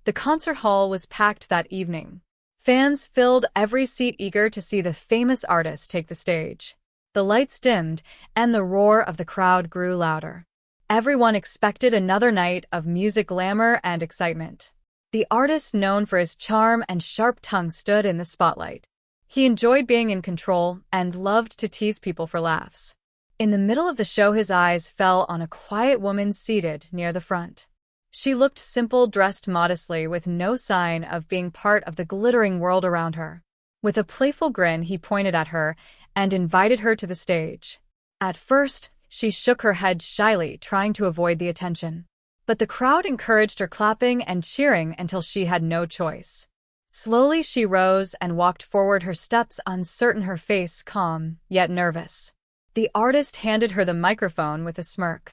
The concert hall was packed that evening. Fans filled every seat eager to see the famous artist take the stage. The lights dimmed, and the roar of the crowd grew louder. Everyone expected another night of music glamour and excitement. The artist known for his charm and sharp tongue stood in the spotlight. He enjoyed being in control and loved to tease people for laughs. In the middle of the show, his eyes fell on a quiet woman seated near the front. She looked simple, dressed modestly, with no sign of being part of the glittering world around her. With a playful grin, he pointed at her and invited her to the stage. At first, she shook her head shyly, trying to avoid the attention. But the crowd encouraged her, clapping and cheering until she had no choice. Slowly she rose and walked forward, her steps uncertain, her face calm, yet nervous. The artist handed her the microphone with a smirk.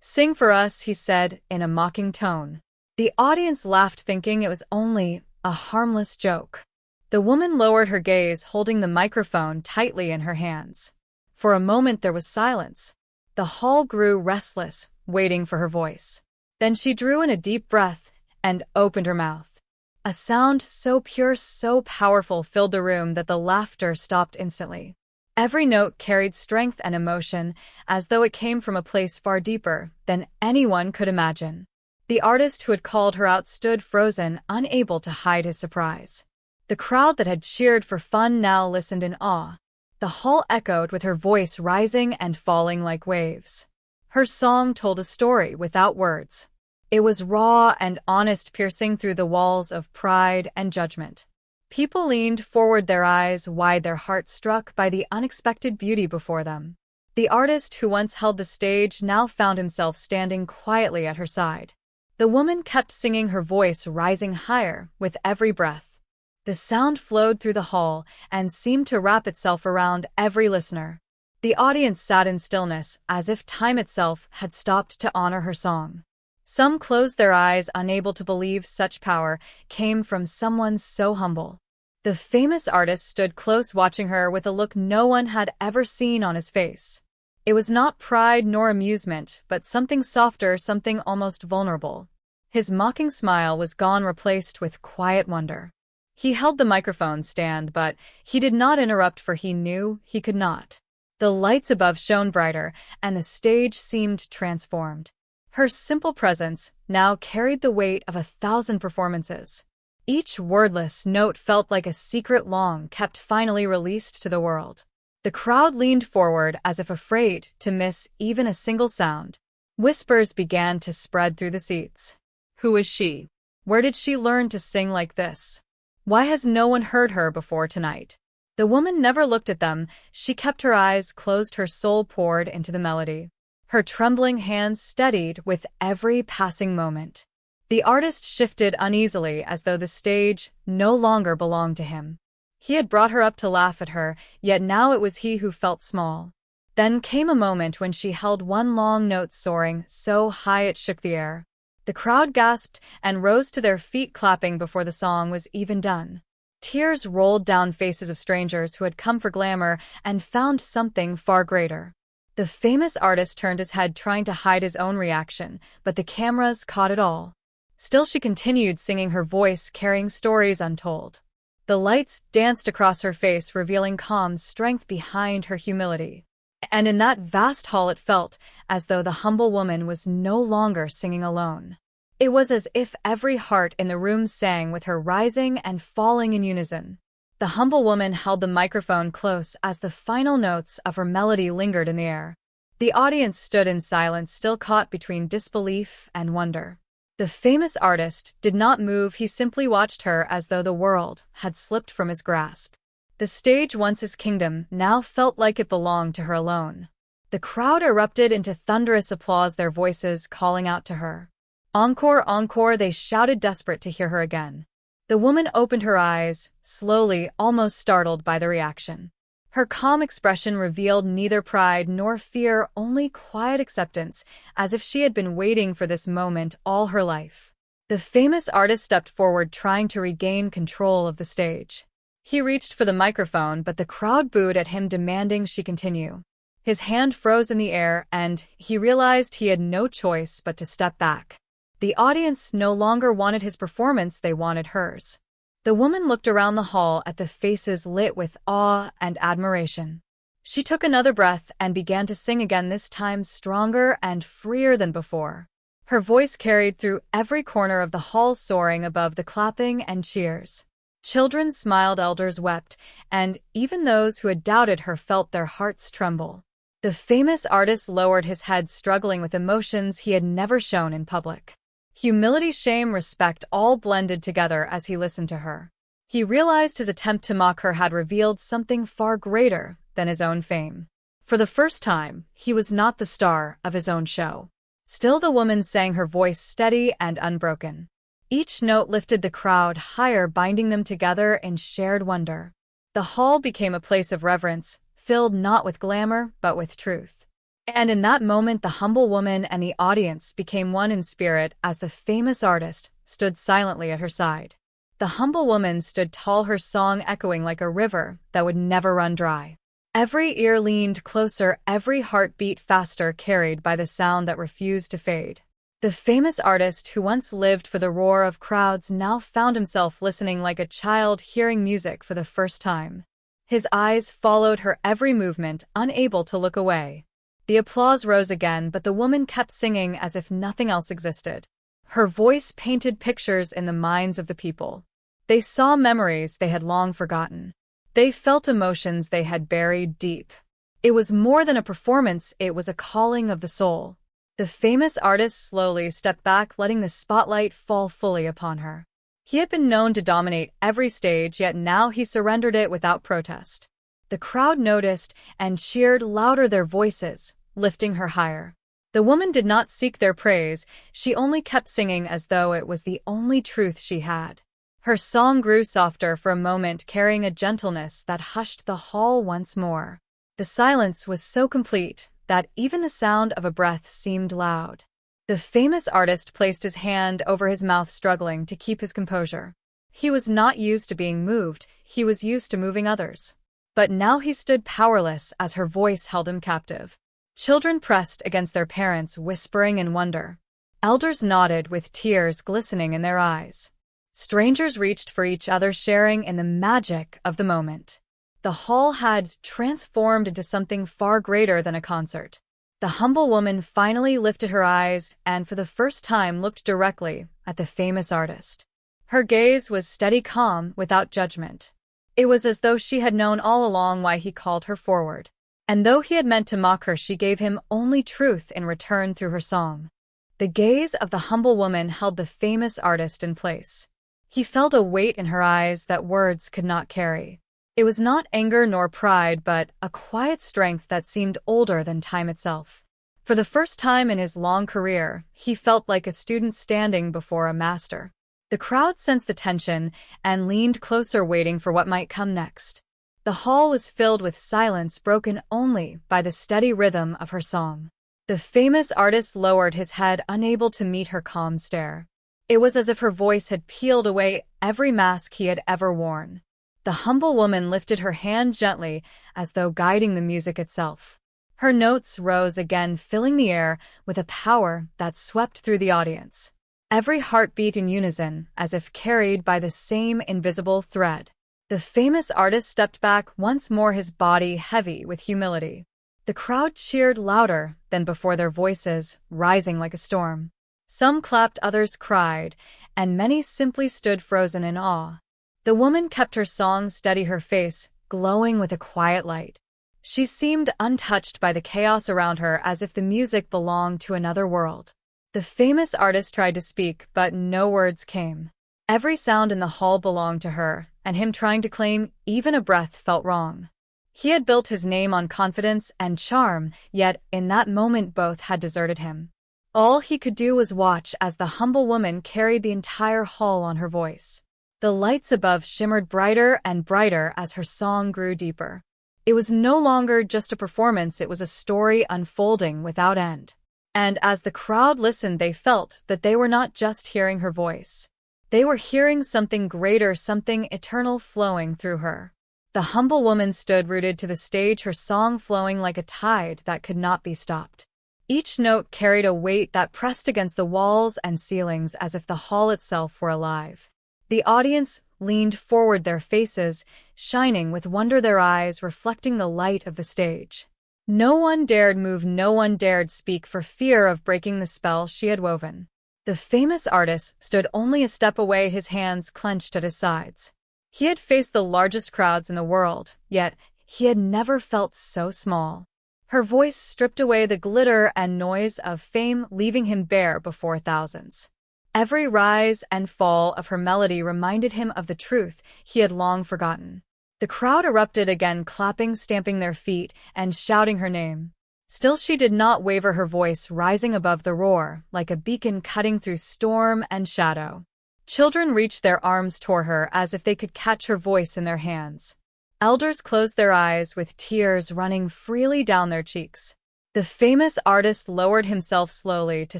"Sing for us," he said in a mocking tone. The audience laughed, thinking it was only a harmless joke. The woman lowered her gaze, holding the microphone tightly in her hands. For a moment there was silence. The hall grew restless, waiting for her voice. Then she drew in a deep breath and opened her mouth. A sound so pure, so powerful filled the room that the laughter stopped instantly. Every note carried strength and emotion, as though it came from a place far deeper than anyone could imagine. The artist who had called her out stood frozen, unable to hide his surprise. The crowd that had cheered for fun now listened in awe. The hall echoed with her voice rising and falling like waves. Her song told a story without words. It was raw and honest, piercing through the walls of pride and judgment. People leaned forward, their eyes wide, their hearts struck by the unexpected beauty before them. The artist who once held the stage now found himself standing quietly at her side. The woman kept singing, her voice rising higher with every breath. The sound flowed through the hall and seemed to wrap itself around every listener. The audience sat in stillness, as if time itself had stopped to honor her song. Some closed their eyes, unable to believe such power came from someone so humble. The famous artist stood close, watching her with a look no one had ever seen on his face. It was not pride nor amusement, but something softer, something almost vulnerable. His mocking smile was gone, replaced with quiet wonder. He held the microphone stand, but he did not interrupt, for he knew he could not. The lights above shone brighter, and the stage seemed transformed. Her simple presence now carried the weight of 1,000 performances. Each wordless note felt like a secret long kept, finally released to the world. The crowd leaned forward as if afraid to miss even a single sound. Whispers began to spread through the seats. Who is she? Where did she learn to sing like this? Why has no one heard her before tonight? The woman never looked at them. She kept her eyes closed, her soul poured into the melody. Her trembling hands steadied with every passing moment. The artist shifted uneasily, as though the stage no longer belonged to him. He had brought her up to laugh at her, yet now it was he who felt small. Then came a moment when she held one long note, soaring so high it shook the air. The crowd gasped and rose to their feet, clapping before the song was even done. Tears rolled down faces of strangers who had come for glamour and found something far greater. The famous artist turned his head, trying to hide his own reaction, but the cameras caught it all. Still she continued singing, her voice carrying stories untold. The lights danced across her face, revealing calm strength behind her humility. And in that vast hall it felt as though the humble woman was no longer singing alone. It was as if every heart in the room sang with her, rising and falling in unison. The humble woman held the microphone close as the final notes of her melody lingered in the air. The audience stood in silence, still caught between disbelief and wonder. The famous artist did not move, he simply watched her as though the world had slipped from his grasp. The stage, once his kingdom, now felt like it belonged to her alone. The crowd erupted into thunderous applause, their voices calling out to her. "Encore, encore," they shouted, desperate to hear her again. The woman opened her eyes, slowly, almost startled by the reaction. Her calm expression revealed neither pride nor fear, only quiet acceptance, as if she had been waiting for this moment all her life. The famous artist stepped forward, trying to regain control of the stage. He reached for the microphone, but the crowd booed at him, demanding she continue. His hand froze in the air, and he realized he had no choice but to step back. The audience no longer wanted his performance, they wanted hers. The woman looked around the hall at the faces lit with awe and admiration. She took another breath and began to sing again, this time stronger and freer than before. Her voice carried through every corner of the hall, soaring above the clapping and cheers. Children smiled, elders wept, and even those who had doubted her felt their hearts tremble. The famous artist lowered his head, struggling with emotions he had never shown in public. Humility, shame, respect all blended together as he listened to her. He realized his attempt to mock her had revealed something far greater than his own fame. For the first time, he was not the star of his own show. Still, the woman sang, her voice steady and unbroken. Each note lifted the crowd higher, binding them together in shared wonder. The hall became a place of reverence, filled not with glamour, but with truth. And in that moment, the humble woman and the audience became one in spirit as the famous artist stood silently at her side. The humble woman stood tall, her song echoing like a river that would never run dry. Every ear leaned closer, every heart beat faster, carried by the sound that refused to fade. The famous artist, who once lived for the roar of crowds, now found himself listening like a child hearing music for the first time. His eyes followed her every movement, unable to look away. The applause rose again, but the woman kept singing as if nothing else existed. Her voice painted pictures in the minds of the people. They saw memories they had long forgotten. They felt emotions they had buried deep. It was more than a performance, it was a calling of the soul. The famous artist slowly stepped back, letting the spotlight fall fully upon her. He had been known to dominate every stage, yet now he surrendered it without protest. The crowd noticed and cheered louder, their voices lifting her higher. The woman did not seek their praise, she only kept singing as though it was the only truth she had. Her song grew softer, for a moment carrying a gentleness that hushed the hall once more. The silence was so complete that even the sound of a breath seemed loud. The famous artist placed his hand over his mouth, struggling to keep his composure. He was not used to being moved, he was used to moving others. But now he stood powerless as her voice held him captive. Children pressed against their parents, whispering in wonder. Elders nodded with tears glistening in their eyes. Strangers reached for each other, sharing in the magic of the moment. The hall had transformed into something far greater than a concert. The humble woman finally lifted her eyes and for the first time looked directly at the famous artist. Her gaze was steady, calm, without judgment. It was as though she had known all along why he called her forward. And though he had meant to mock her, she gave him only truth in return through her song. The gaze of the humble woman held the famous artist in place. He felt a weight in her eyes that words could not carry. It was not anger nor pride, but a quiet strength that seemed older than time itself. For the first time in his long career, he felt like a student standing before a master. The crowd sensed the tension and leaned closer, waiting for what might come next. The hall was filled with silence, broken only by the steady rhythm of her song. The famous artist lowered his head, unable to meet her calm stare. It was as if her voice had peeled away every mask he had ever worn. The humble woman lifted her hand gently, as though guiding the music itself. Her notes rose again, filling the air with a power that swept through the audience. Every heart beat in unison, as if carried by the same invisible thread. The famous artist stepped back once more, his body heavy with humility. The crowd cheered louder than before, their voices rising like a storm. Some clapped, others cried, and many simply stood frozen in awe. The woman kept her song steady, her face glowing with a quiet light. She seemed untouched by the chaos around her, as if the music belonged to another world. The famous artist tried to speak, but no words came. Every sound in the hall belonged to her, and him trying to claim even a breath felt wrong. He had built his name on confidence and charm, yet in that moment both had deserted him. All he could do was watch as the humble woman carried the entire hall on her voice. The lights above shimmered brighter and brighter as her song grew deeper. It was no longer just a performance, it was a story unfolding without end. And as the crowd listened, they felt that they were not just hearing her voice. They were hearing something greater, something eternal flowing through her. The humble woman stood rooted to the stage, her song flowing like a tide that could not be stopped. Each note carried a weight that pressed against the walls and ceilings as if the hall itself were alive. The audience leaned forward, their faces shining with wonder, their eyes reflecting the light of the stage. No one dared move, no one dared speak for fear of breaking the spell she had woven. The famous artist stood only a step away, his hands clenched at his sides. He had faced the largest crowds in the world, yet he had never felt so small. Her voice stripped away the glitter and noise of fame, leaving him bare before thousands. Every rise and fall of her melody reminded him of the truth he had long forgotten. The crowd erupted again, clapping, stamping their feet, and shouting her name. Still she did not waver, her voice rising above the roar, like a beacon cutting through storm and shadow. Children reached their arms toward her as if they could catch her voice in their hands. Elders closed their eyes with tears running freely down their cheeks. The famous artist lowered himself slowly to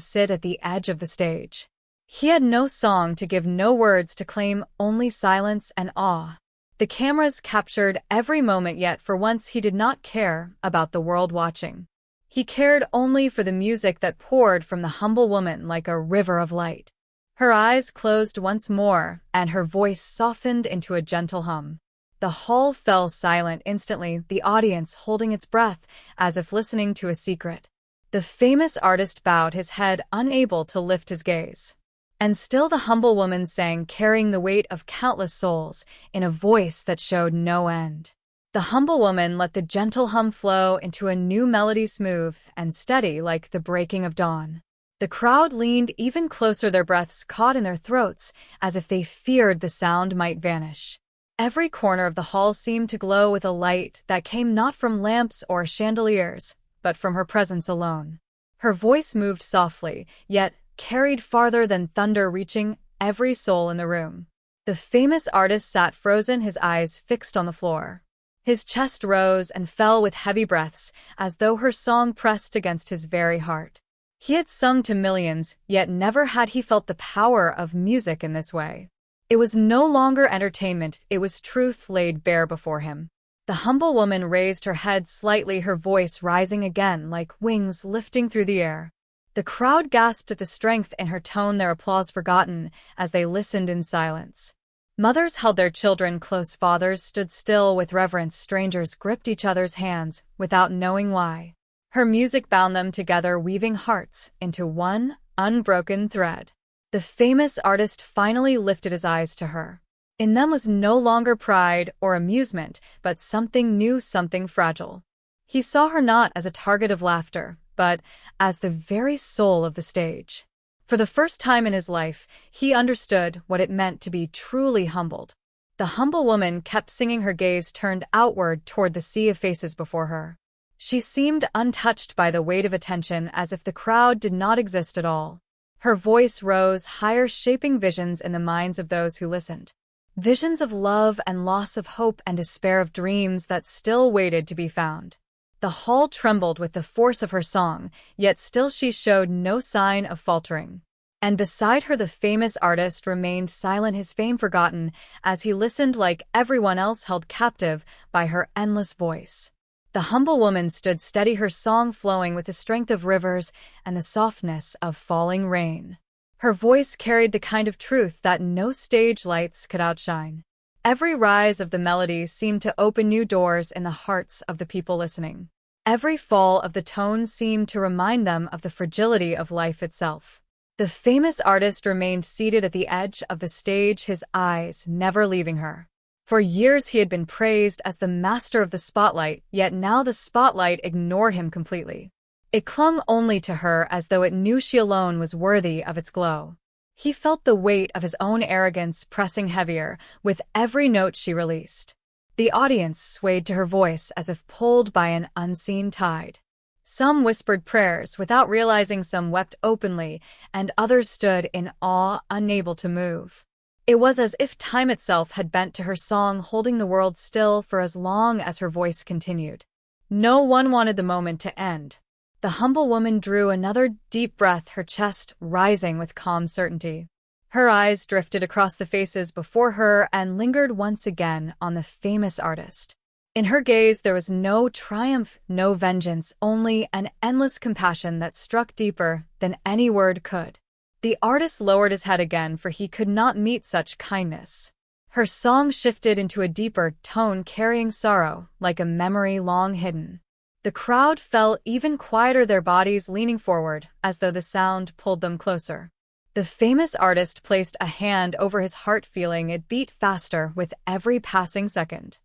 sit at the edge of the stage. He had no song to give, no words to claim, only silence and awe. The cameras captured every moment, yet for once he did not care about the world watching. He cared only for the music that poured from the humble woman like a river of light. Her eyes closed once more, and her voice softened into a gentle hum. The hall fell silent instantly, the audience holding its breath as if listening to a secret. The famous artist bowed his head, unable to lift his gaze. And still the humble woman sang, carrying the weight of countless souls, in a voice that showed no end. The humble woman let the gentle hum flow into a new melody, smooth and steady like the breaking of dawn. The crowd leaned even closer, their breaths caught in their throats, as if they feared the sound might vanish. Every corner of the hall seemed to glow with a light that came not from lamps or chandeliers, but from her presence alone. Her voice moved softly, yet carried farther than thunder, reaching every soul in the room. The famous artist sat frozen, his eyes fixed on the floor. His chest rose and fell with heavy breaths, as though her song pressed against his very heart. He had sung to millions, yet never had he felt the power of music in this way. It was no longer entertainment, it was truth laid bare before him. The humble woman raised her head slightly, her voice rising again like wings lifting through the air. The crowd gasped at the strength in her tone, their applause forgotten as they listened in silence. Mothers held their children close, fathers stood still with reverence, strangers gripped each other's hands without knowing why. Her music bound them together, weaving hearts into one unbroken thread. The famous artist finally lifted his eyes to her. In them was no longer pride or amusement, but something new, something fragile. He saw her not as a target of laughter, but as the very soul of the stage. For the first time in his life, he understood what it meant to be truly humbled. The humble woman kept singing, her gaze turned outward toward the sea of faces before her. She seemed untouched by the weight of attention, as if the crowd did not exist at all. Her voice rose higher, shaping visions in the minds of those who listened. Visions of love and loss, of hope and despair, of dreams that still waited to be found. The hall trembled with the force of her song, yet still she showed no sign of faltering. And beside her the famous artist remained silent, his fame forgotten, as he listened like everyone else, held captive by her endless voice. The humble woman stood steady, her song flowing with the strength of rivers and the softness of falling rain. Her voice carried the kind of truth that no stage lights could outshine. Every rise of the melody seemed to open new doors in the hearts of the people listening. Every fall of the tone seemed to remind them of the fragility of life itself. The famous artist remained seated at the edge of the stage, his eyes never leaving her. For years he had been praised as the master of the spotlight, yet now the spotlight ignored him completely. It clung only to her as though it knew she alone was worthy of its glow. He felt the weight of his own arrogance pressing heavier with every note she released. The audience swayed to her voice as if pulled by an unseen tide. Some whispered prayers without realizing, some wept openly, and others stood in awe, unable to move. It was as if time itself had bent to her song, holding the world still for as long as her voice continued. No one wanted the moment to end. The humble woman drew another deep breath, her chest rising with calm certainty. Her eyes drifted across the faces before her and lingered once again on the famous artist. In her gaze there was no triumph, no vengeance, only an endless compassion that struck deeper than any word could. The artist lowered his head again, for he could not meet such kindness. Her song shifted into a deeper tone, carrying sorrow, like a memory long hidden. The crowd fell even quieter, their bodies leaning forward, as though the sound pulled them closer. The famous artist placed a hand over his heart, feeling it beat faster with every passing second.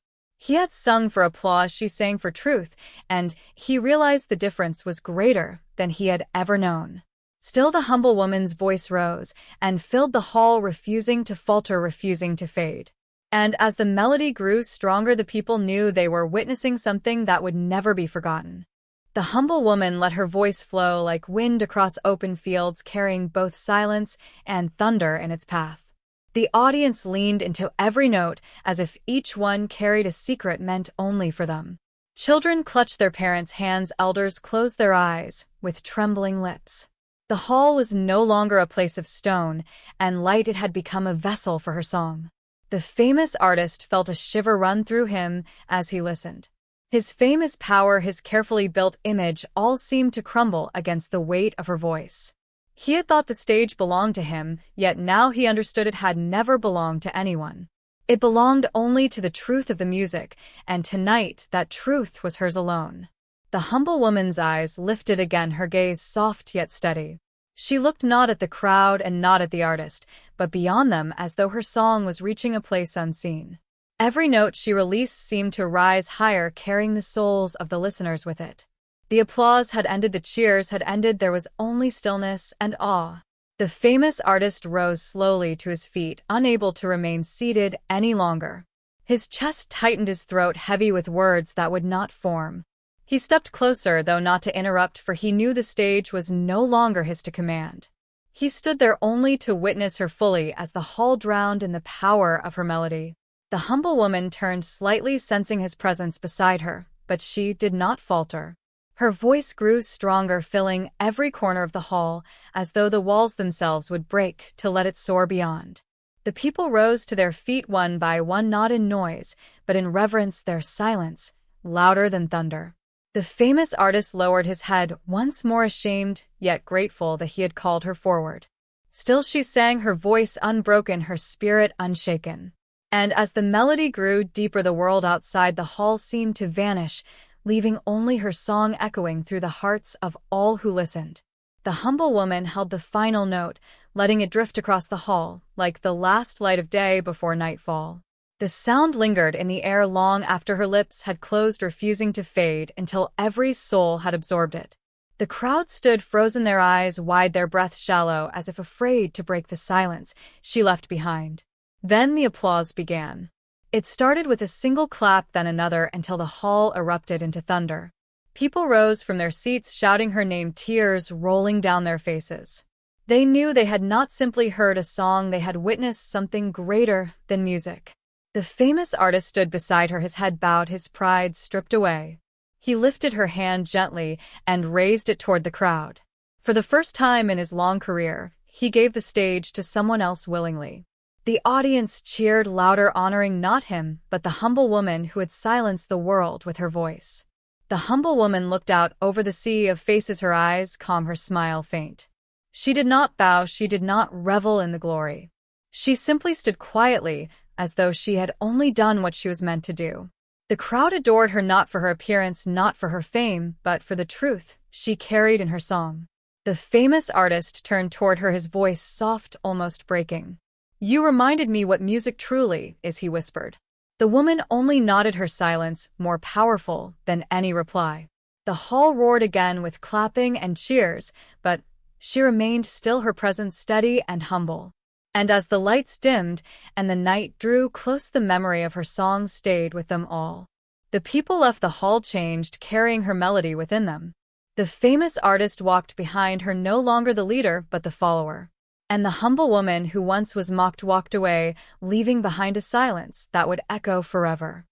He had sung for applause, she sang for truth, and he realized the difference was greater than he had ever known. Still the humble woman's voice rose and filled the hall, refusing to falter, refusing to fade. And as the melody grew stronger, the people knew they were witnessing something that would never be forgotten. The humble woman let her voice flow like wind across open fields, carrying both silence and thunder in its path. The audience leaned into every note, as if each one carried a secret meant only for them. Children clutched their parents' hands, elders closed their eyes with trembling lips. The hall was no longer a place of stone and light, it had become a vessel for her song. The famous artist felt a shiver run through him as he listened. His fame, his power, his carefully built image all seemed to crumble against the weight of her voice. He had thought the stage belonged to him, yet now he understood it had never belonged to anyone. It belonged only to the truth of the music, and tonight that truth was hers alone. The humble woman's eyes lifted again, her gaze soft yet steady. She looked not at the crowd and not at the artist, but beyond them, as though her song was reaching a place unseen. Every note she released seemed to rise higher, carrying the souls of the listeners with it. The applause had ended, the cheers had ended, there was only stillness and awe. The famous artist rose slowly to his feet, unable to remain seated any longer. His chest tightened, his throat heavy with words that would not form. He stepped closer, though not to interrupt, for he knew the stage was no longer his to command. He stood there only to witness her fully as the hall drowned in the power of her melody. The humble woman turned slightly, sensing his presence beside her, but she did not falter. Her voice grew stronger, filling every corner of the hall, as though the walls themselves would break to let it soar beyond. The people rose to their feet one by one, not in noise, but in reverence, their silence, louder than thunder. The famous artist lowered his head, once more ashamed, yet grateful that he had called her forward. Still she sang, her voice unbroken, her spirit unshaken. And as the melody grew deeper, the world outside the hall seemed to vanish, leaving only her song echoing through the hearts of all who listened. The humble woman held the final note, letting it drift across the hall, like the last light of day before nightfall. The sound lingered in the air long after her lips had closed, refusing to fade until every soul had absorbed it. The crowd stood frozen, their eyes wide, their breaths shallow, as if afraid to break the silence she left behind. Then the applause began. It started with a single clap, then another, until the hall erupted into thunder. People rose from their seats, shouting her name, tears rolling down their faces. They knew they had not simply heard a song, they had witnessed something greater than music. The famous artist stood beside her, his head bowed, his pride stripped away. He lifted her hand gently and raised it toward the crowd. For the first time in his long career, he gave the stage to someone else willingly. The audience cheered louder, honoring not him, but the humble woman who had silenced the world with her voice. The humble woman looked out over the sea of faces, her eyes calm, her smile faint. She did not bow, she did not revel in the glory. She simply stood quietly, as though she had only done what she was meant to do. The crowd adored her not for her appearance, not for her fame, but for the truth she carried in her song. The famous artist turned toward her, his voice soft, almost breaking. "You reminded me what music truly is," he whispered. The woman only nodded, her silence more powerful than any reply. The hall roared again with clapping and cheers, but she remained still, her presence steady and humble. And as the lights dimmed and the night drew close, the memory of her song stayed with them all. The people left the hall changed, carrying her melody within them. The famous artist walked behind her, no longer the leader but the follower. And the humble woman who once was mocked walked away, leaving behind a silence that would echo forever.